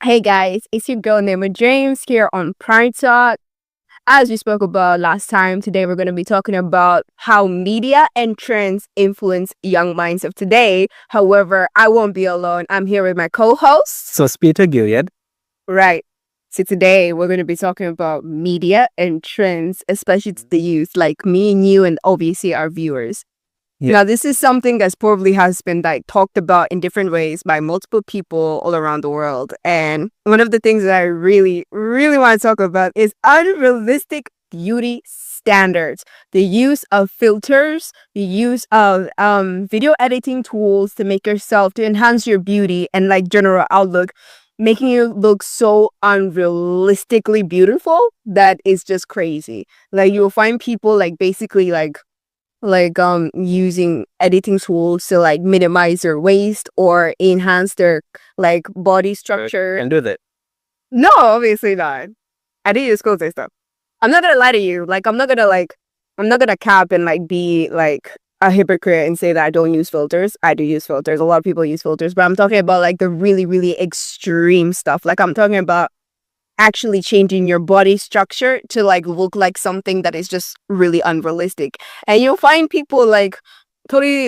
Hey guys, it's your girl Nema James here on Prime Talk. As we spoke about last time, today we're going to be talking about how media and trends influence young minds of today. However, I won't be alone. I'm here with my co-host. So, Peter Gilead. Right. So today we're going to be talking about media and trends, especially to the youth, like me and you, and obviously our viewers. Yeah. Now, this is something that probably has been talked about in different ways by multiple people all around the world. And one of the things that I really, really want to talk about is unrealistic beauty standards. The use of filters, the use of video editing tools to make yourself, to enhance your beauty and general outlook, making you look so unrealistically beautiful that is just crazy. You'll find people basically using editing tools to minimize their waist or enhance their body structure. Can do that. No, obviously not. I didn't use clothes and stuff. I'm not gonna lie to you. I'm not gonna cap and be a hypocrite and say that I don't use filters. I do use filters. A lot of people use filters, but I'm talking about the really, really extreme stuff. I'm talking about actually changing your body structure to look like something that is just really unrealistic. And you'll find people totally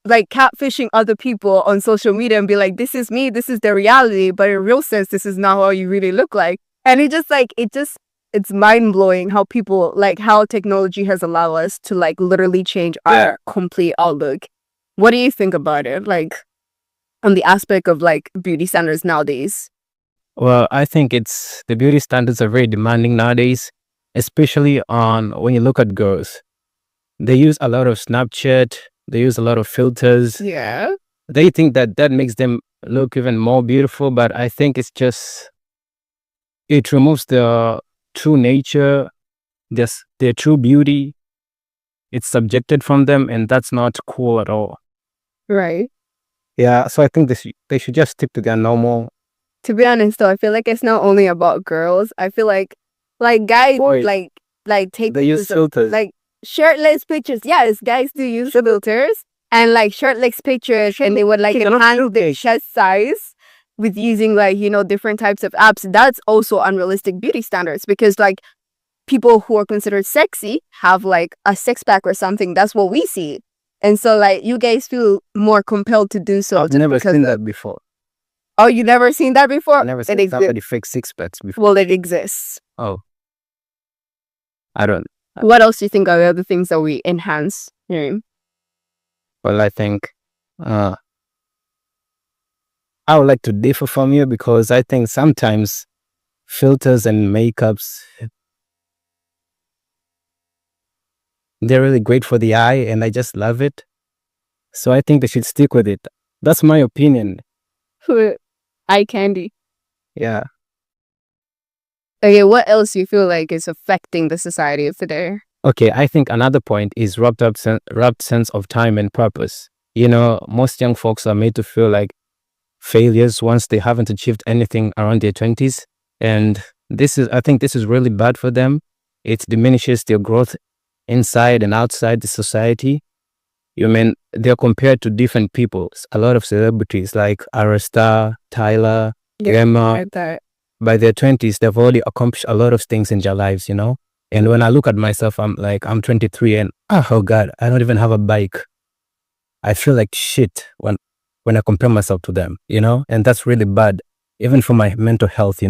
catfishing other people on social media and be like, this is me, this is the reality, but in real sense this is not how you really look like. And it's mind-blowing how people how technology has allowed us to literally change our complete outlook. What do you think about it, on the aspect of beauty standards nowadays? Well, I think it's the beauty standards are very demanding nowadays, especially on when you look at girls. They use a lot of Snapchat, they use a lot of filters. Yeah. They think that makes them look even more beautiful, but I think it removes their true nature, their true beauty. It's subjected from them, and that's not cool at all. Right. Yeah, so I think they should just stick to their normal. To be honest, though, I feel like it's not only about girls. I feel like guys Boys, take they use filters. Shirtless pictures. Yes, guys do use filters and shirtless pictures, and they would enhance their chest size with using different types of apps. That's also unrealistic beauty standards because people who are considered sexy have a six-pack or something. That's what we see, and so you guys feel more compelled to do so. I've never seen that before. Oh, you never seen that before? I've never seen somebody fake six packs before. Well, it exists. Oh. I don't. What else do you think are the other things that we enhance? Well, I think I would like to differ from you because I think sometimes filters and makeups, they're really great for the eye and I just love it. So I think they should stick with it. That's my opinion. Eye candy. Yeah. Okay, what else do you feel like is affecting the society of today? Okay, I think another point is wrapped sense of time and purpose. Most young folks are made to feel like failures once they haven't achieved anything around their 20s. And I think this is really bad for them. It diminishes their growth inside and outside the society. They're compared to different people. A lot of celebrities like Arasta, Tyler, Gemma. By their 20s, they've already accomplished a lot of things in their lives, And when I look at myself, I'm 23 and oh God, I don't even have a bike. I feel like shit when I compare myself to them, And that's really bad, even for my mental health,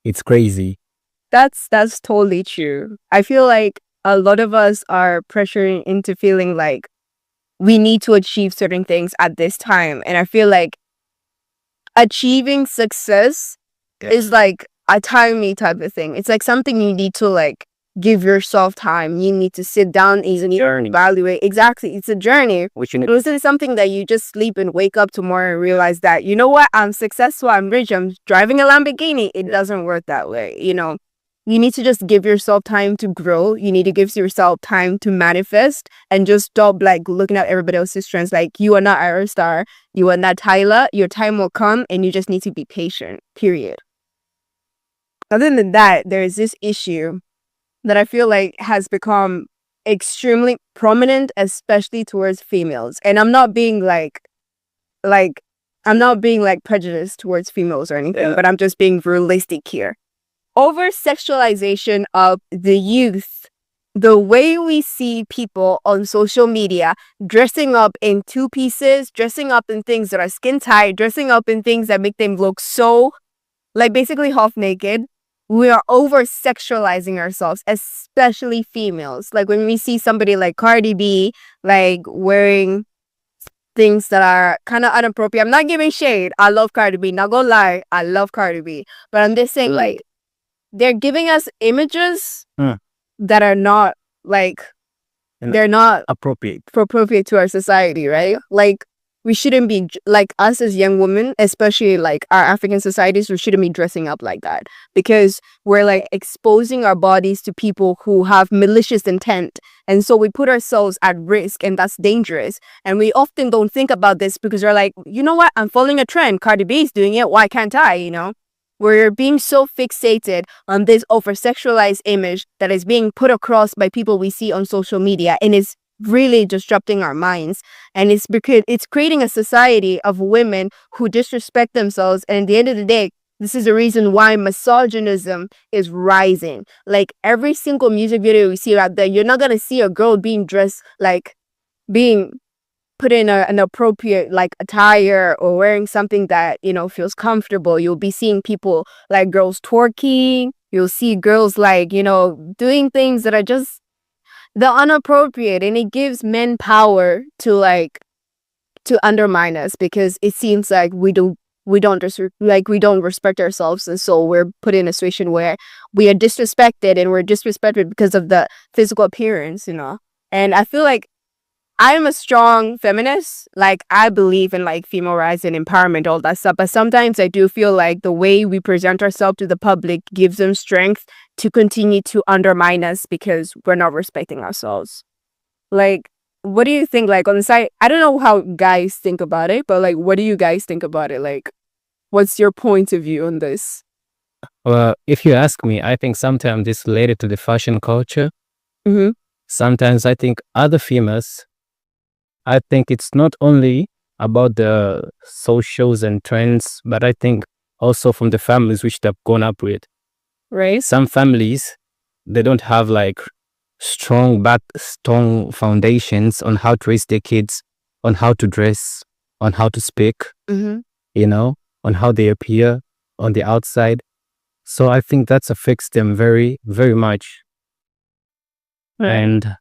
It's crazy. That's totally true. I feel like a lot of us are pressuring into feeling like we need to achieve certain things at this time. And I feel like achieving success is a timey type of thing. It's something you need to give yourself time. You need to sit down and evaluate. Exactly. It's a journey. It isn't something that you just sleep and wake up tomorrow and realize that, you know what, I'm successful, I'm rich, I'm driving a Lamborghini. It doesn't work that way. You need to just give yourself time to grow. You need to give yourself time to manifest and just stop looking at everybody else's trends. You are not Aerostar, you are not Tyler. Your time will come and you just need to be patient, period. Other than that, there is this issue that I feel like has become extremely prominent, especially towards females. And I'm not being I'm not being like prejudiced towards females or anything, but I'm just being realistic here. Over sexualization of the youth, the way we see people on social media dressing up in two pieces, dressing up in things that are skin tight, dressing up in things that make them look so like basically half naked. We are over sexualizing ourselves, especially females. Like when we see somebody like Cardi B, like wearing things that are kind of inappropriate. I'm not giving shade. I love Cardi B. Not gonna lie, I love Cardi B. But I'm just saying, like, they're giving us images that are not like they're not appropriate. appropriate to our society, right? Like we shouldn't be like us as young women, especially like our African societies, we shouldn't be dressing up like that because we're like exposing our bodies to people who have malicious intent. And so we put ourselves at risk, and that's dangerous. And we often don't think about this because we're like, you know what? I'm following a trend. Cardi B is doing it. Why can't I? You know? We're being so fixated on this over-sexualized image that is being put across by people we see on social media, and it's really disrupting our minds. And it's because it's creating a society of women who disrespect themselves. And at the end of the day, this is the reason why misogynism is rising. Like every single music video we see out there, you're not gonna see a girl being dressed like being put in an appropriate like attire or wearing something that, you know, feels comfortable. You'll be seeing people like girls twerking. You'll see girls like, you know, doing things that are just the inappropriate, and it gives men power to like to undermine us because it seems like we don't respect ourselves, and so we're put in a situation where we are disrespected, and we're disrespected because of the physical appearance, you know. And I feel like I'm a strong feminist. Like I believe in like female rights and empowerment, all that stuff. But sometimes I do feel like the way we present ourselves to the public gives them strength to continue to undermine us because we're not respecting ourselves. Like, what do you think? Like on the side, I don't know how guys think about it, but like, what do you guys think about it? Like, what's your point of view on this? Well, if you ask me, I think sometimes it's related to the fashion culture. Mm-hmm. Sometimes I think other females, I think it's not only about the socials and trends, but I think also from the families which they've grown up with. Right? Some families, they don't have like strong foundations on how to raise their kids, on how to dress, on how to speak, Mm-hmm. you know, on how they appear on the outside. So I think that affects them very, very much. Right. And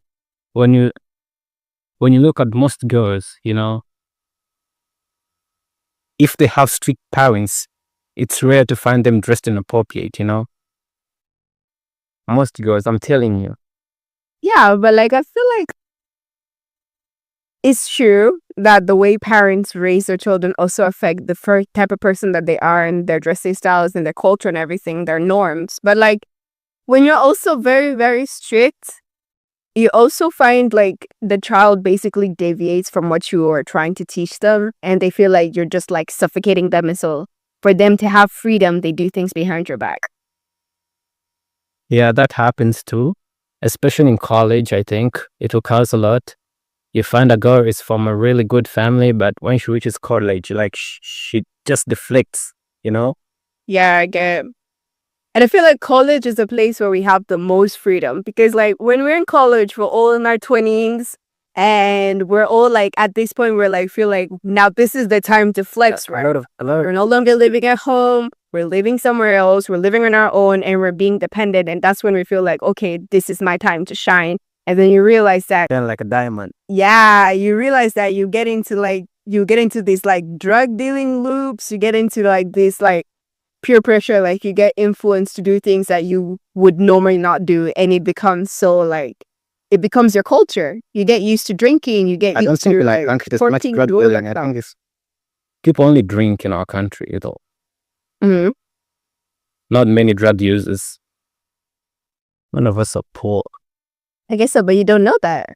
when you look at most girls, you know, if they have strict parents, it's rare to find them dressed inappropriate, you know. Most girls, I'm telling you. Yeah, but like I feel like it's true that the way parents raise their children also affect the first type of person that they are and their dressing styles and their culture and everything, their norms. But like when you're also very, very strict, you also find like the child basically deviates from what you are trying to teach them, and they feel like you're just like suffocating them. And so for them to have freedom, they do things behind your back. Yeah, that happens too. Especially in college, I think it occurs a lot. You find a girl is from a really good family, but when she reaches college, like she just deflects, you know? Yeah, I get it. And I feel like college is a place where we have the most freedom because, like, when we're in college, we're all in our 20s and we're all like, at this point, we're like, feel like now this is the time to flex, right? We're no longer living at home. We're living somewhere else. We're living on our own and we're being dependent. And that's when we feel like, okay, this is my time to shine. And then you realize that, Then like a diamond. yeah, you realize that you get into these like drug dealing loops. You get into like this like peer pressure, like you get influenced to do things that you would normally not do, and it becomes so like it becomes your culture. You get used to drinking. You get I don't used think to like there's much partying, drug doing dealing. that I stuff. think it's people only drink in our country, you know. Mhm. Not many drug users. None of us are poor. I guess so, but you don't know that.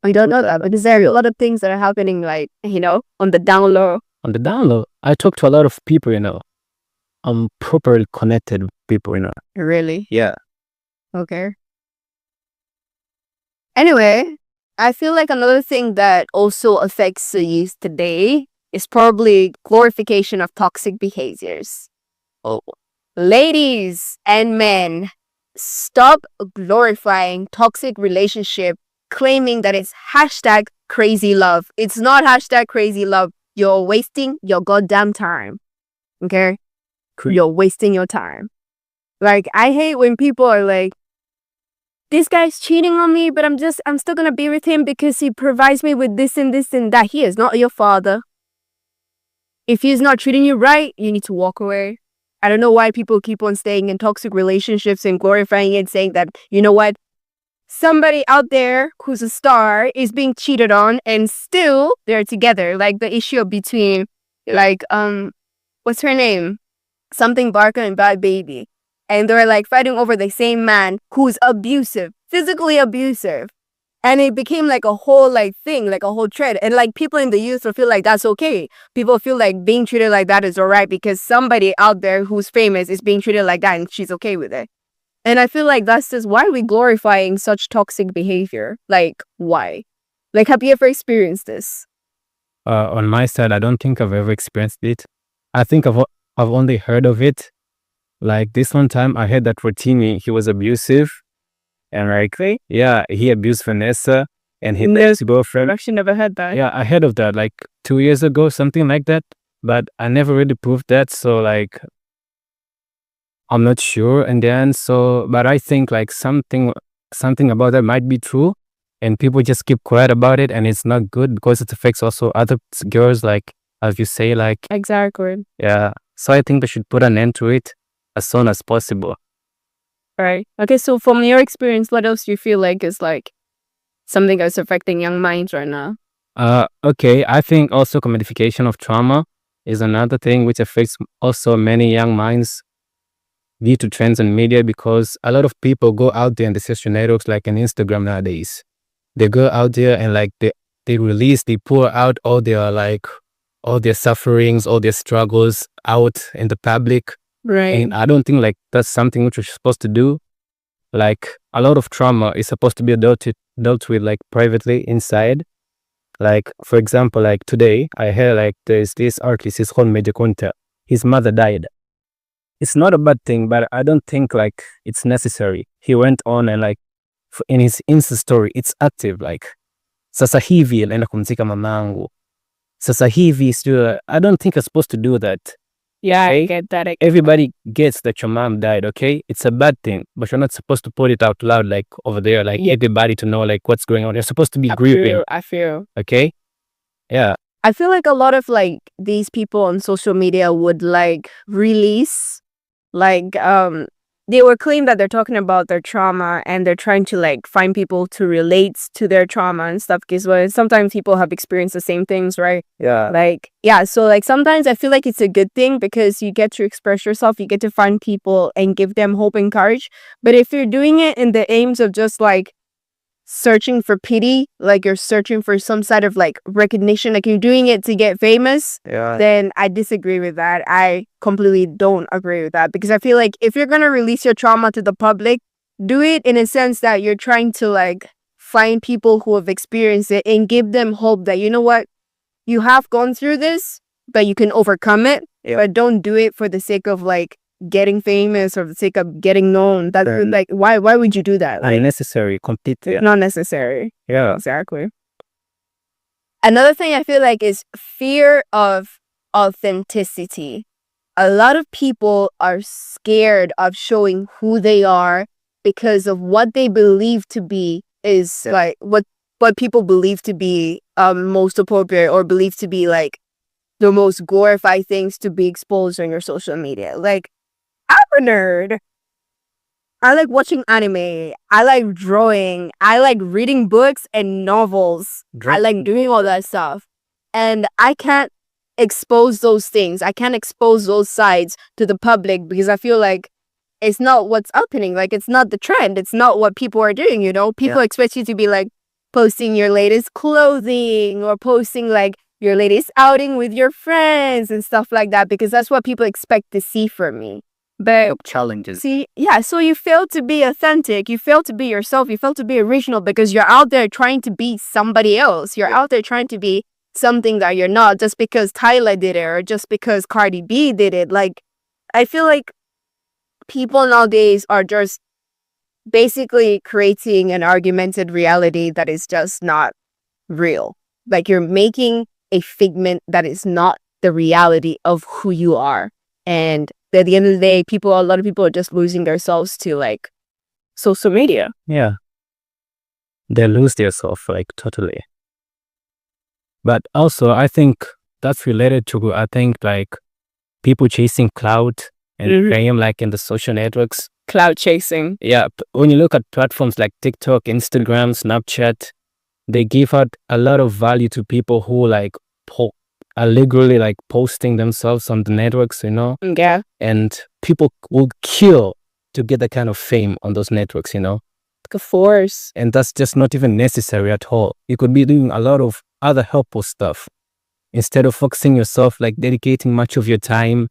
You don't know that because there are a lot of things that are happening, like, you know, on the down low. On the down low, I talk to a lot of people, you know. I'm properly connected with people, you know. Really? Yeah. Okay. Anyway, I feel like another thing that also affects the youth today is probably glorification of toxic behaviors. Oh, Ladies and men, stop glorifying toxic relationship, claiming that it's hashtag crazy love. It's not hashtag crazy love. You're wasting your goddamn time. Okay? You're wasting your time. Like, I hate when people are like, this guy's cheating on me, but I'm still gonna be with him because he provides me with this and this and that. He is not your father. If he's not treating you right, you need to walk away. I don't know why people keep on staying in toxic relationships and glorifying it, saying that, you know what, somebody out there who's a star is being cheated on and still they're together. Like the issue between, like, what's her name? Something Barker and Bad Baby. And they're like fighting over the same man who's abusive, physically abusive. And it became like a whole like thing, like a whole trend. And like people in the youth will feel like that's okay. People feel like being treated like that is all right because somebody out there who's famous is being treated like that and she's okay with it. And I feel like that's just why are we glorifying such toxic behavior? Like, why? Like, have you ever experienced this? On my side, I don't think I've ever experienced it. I think I've only heard of it. Like this one time, I heard that Rotimi, he was abusive, and like, yeah, he abused Vanessa and his girlfriend. I've actually never heard that. Yeah, I heard of that like 2 years ago, something like that. But I never really proved that, so like, I'm not sure in the end. So, but I think like something about that might be true, and people just keep quiet about it, and it's not good because it affects also other girls, like as you say, like Exactly. yeah. So I think they should put an end to it as soon as possible. Right. Okay, so from your experience, what else do you feel like is like something that's affecting young minds right now? Okay, I think also commodification of trauma is another thing which affects also many young minds due to trends in media, because a lot of people go out there in the social networks like on Instagram nowadays. They go out there and like they pour out all their sufferings, all their struggles out in the public. Right. And I don't think like that's something which we're supposed to do. Like a lot of trauma is supposed to be dealt with like privately inside. Like for example, like today I heard like there's this artist, he's called Major Conta. His mother died. It's not a bad thing, but I don't think like it's necessary. He went on and like in his Insta story, it's active like sasa hivi alienda kumzika mamangu. Sasa hivi still, I don't think I'm supposed to do that. Yeah, Okay? I get that. Everybody gets that your mom died, okay? It's a bad thing, but you're not supposed to put it out loud like over there, like everybody to know like what's going on. You're supposed to be grieving, I feel. okay? Yeah. I feel like a lot of like these people on social media would like release like they will claim that they're talking about their trauma and they're trying to like find people to relate to their trauma and stuff, because well, sometimes people have experienced the same things, right? Yeah. Like, yeah, so like sometimes I feel like it's a good thing because you get to express yourself, you get to find people and give them hope and courage. But if you're doing it in the aims of just like searching for pity, like you're searching for some sort of like recognition, like you're doing it to get famous, Yeah. then I disagree with that. I completely don't agree with that, because I feel like if you're gonna release your trauma to the public, do it in a sense that you're trying to like find people who have experienced it and give them hope that, you know what, you have gone through this, but you can overcome it. Yeah. But don't do it for the sake of like getting famous or the sake of getting known. That's like, why would you do that? Like, Unnecessary, completely. not necessary. Yeah. Exactly. Another thing I feel like is fear of authenticity. A lot of people are scared of showing who they are because of what they believe to be is like what people believe to be most appropriate or believe to be like the most glorified things to be exposed on your social media. Like, I'm a nerd. I like watching anime. I like drawing. I like reading books and novels. I like doing all that stuff. And I can't expose those things. I can't expose those sides to the public because I feel like it's not what's happening. Like, it's not the trend. It's not what people are doing, you know? People expect you to be like posting your latest clothing or posting like your latest outing with your friends and stuff like that, because that's what people expect to see from me. But Challenges. see, yeah, so you fail to be authentic, you fail to be yourself, you fail to be original because you're out there trying to be somebody else. You're out there trying to be something that you're not just because Tyler did it or just because Cardi B did it. Like, I feel like people nowadays are just basically creating an argumented reality that is just not real. Like, you're making a figment that is not the reality of who you are. And at the end of the day, a lot of people are just losing themselves to like social media. Yeah. They lose themselves like totally. But also I think that's related to, I think, like people chasing clout and fame, like in the social networks. Cloud chasing. Yeah. When you look at platforms like TikTok, Instagram, Snapchat, they give out a lot of value to people who like are literally like posting themselves on the networks, you know? Yeah. And people will kill to get the kind of fame on those networks, you know? Of course. And that's just not even necessary at all. You could be doing a lot of other helpful stuff instead of focusing yourself, like dedicating much of your time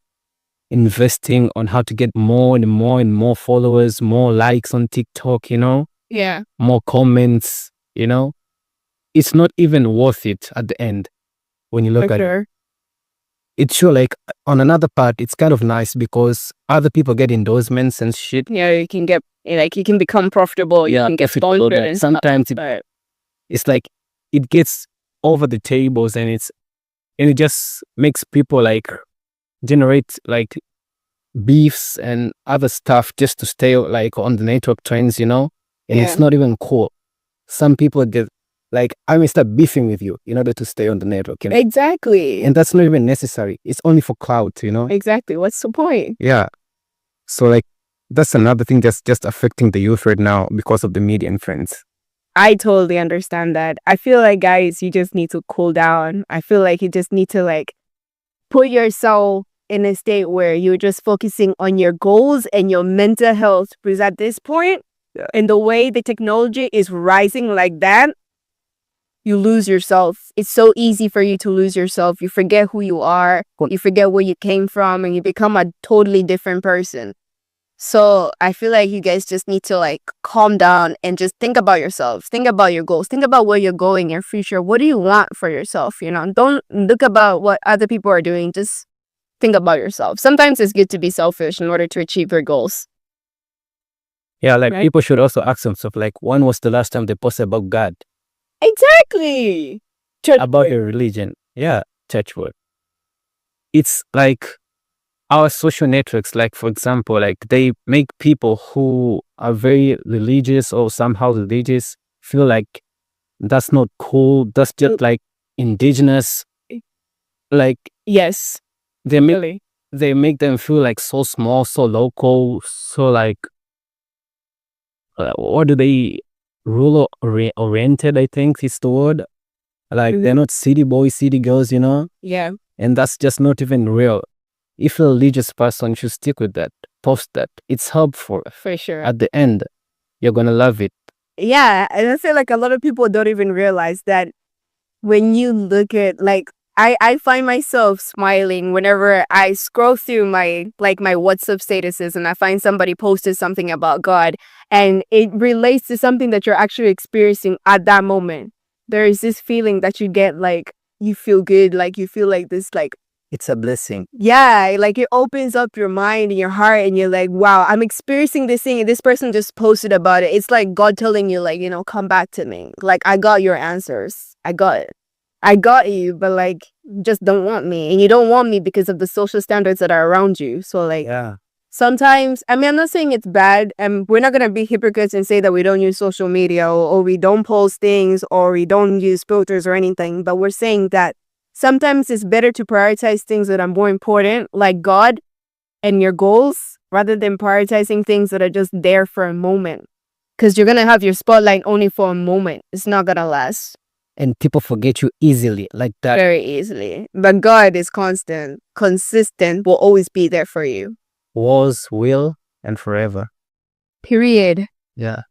investing on how to get more and more and more followers, more likes on TikTok, you know? Yeah. More comments, you know? It's not even worth it at the end when you look at it. It's sure, like, on another part, it's kind of nice because other people get endorsements and shit. Yeah, you can get, like, you can become profitable. You can get sponsored and sometimes it's like, it gets over the tables and it just makes people, like, generate, like, beefs and other stuff just to stay, like, on the network trends, you know? And it's not even cool. Some people get, like, I may start beefing with you in order to stay on the network. You know? Exactly. And that's not even necessary. It's only for clout, you know? Exactly. What's the point? Yeah. So, like, that's another thing that's just affecting the youth right now because of the media and friends. I totally understand that. I feel like, guys, you just need to cool down. I feel like you just need to, like, put yourself in a state where you're just focusing on your goals and your mental health. Because at this point, in the way the technology is rising like that, you lose yourself. It's so easy for you to lose yourself. You forget who you are. You forget where you came from, and you become a totally different person. So I feel like you guys just need to, like, calm down and just think about yourselves. Think about your goals. Think about where you're going in your future. What do you want for yourself? You know, don't look about what other people are doing. Just think about yourself. Sometimes it's good to be selfish in order to achieve your goals. Yeah, like, people should also ask themselves, like, when was the last time they posted about God? Exactly. About your religion. Yeah, church word. It's like our social networks, like, for example, like, they make people who are very religious or somehow religious feel like that's not cool. That's just like indigenous. Like, yes, they make them feel like so small, so local, so like, what do they, rural oriented, I think is the word. Like, they're not city boys, city girls, you know? Yeah. And that's just not even real. If you're a religious person, you should stick with that. Post that. It's helpful. For sure. At the end, you're going to love it. Yeah. And I feel like a lot of people don't even realize that when you look at, like, I find myself smiling whenever I scroll through my WhatsApp statuses and I find somebody posted something about God and it relates to something that you're actually experiencing at that moment. There is this feeling that you get, like, you feel good, like, you feel like this, like, it's a blessing. Yeah, like, it opens up your mind and your heart and you're like, wow, I'm experiencing this thing and this person just posted about it. It's like God telling you, like, you know, come back to me. Like, I got your answers. I got you, but, like, you just don't want me. And you don't want me because of the social standards that are around you. So, like, sometimes, I mean, I'm not saying it's bad, and we're not going to be hypocrites and say that we don't use social media or we don't post things or we don't use filters or anything, but we're saying that sometimes it's better to prioritize things that are more important, like God and your goals, rather than prioritizing things that are just there for a moment. Because you're going to have your spotlight only for a moment. It's not going to last. And people forget you easily, like that. Very easily. But God is constant, consistent, will always be there for you. Was, will, and forever. Period. Yeah.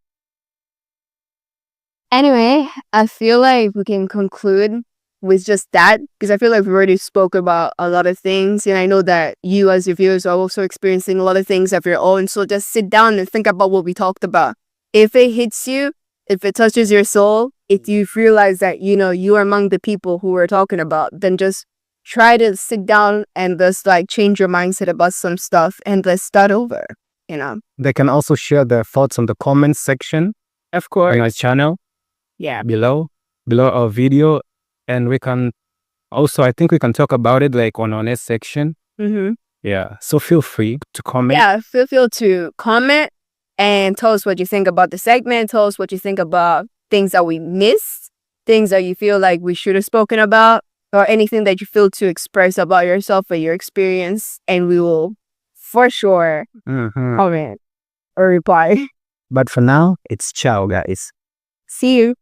Anyway, I feel like we can conclude with just that, because I feel like we already spoke about a lot of things, and I know that you as your viewers are also experiencing a lot of things of your own. So just sit down and think about what we talked about. If it hits you, if it touches your soul, if you realize that, you are among the people who we're talking about, then just try to sit down and just like change your mindset about some stuff and let's start over, They can also share their thoughts on the comments section Of on course. our channel Yeah. below our video, and we can also, I think we can talk about it like on our next section. Mm-hmm. Yeah, so feel free to comment. Yeah, feel free to comment and tell us what you think about the segment. Tell us what you think about things that we missed, things that you feel like we should have spoken about, or anything that you feel to express about yourself or your experience. And we will for sure comment or reply. But for now, it's ciao, guys. See you.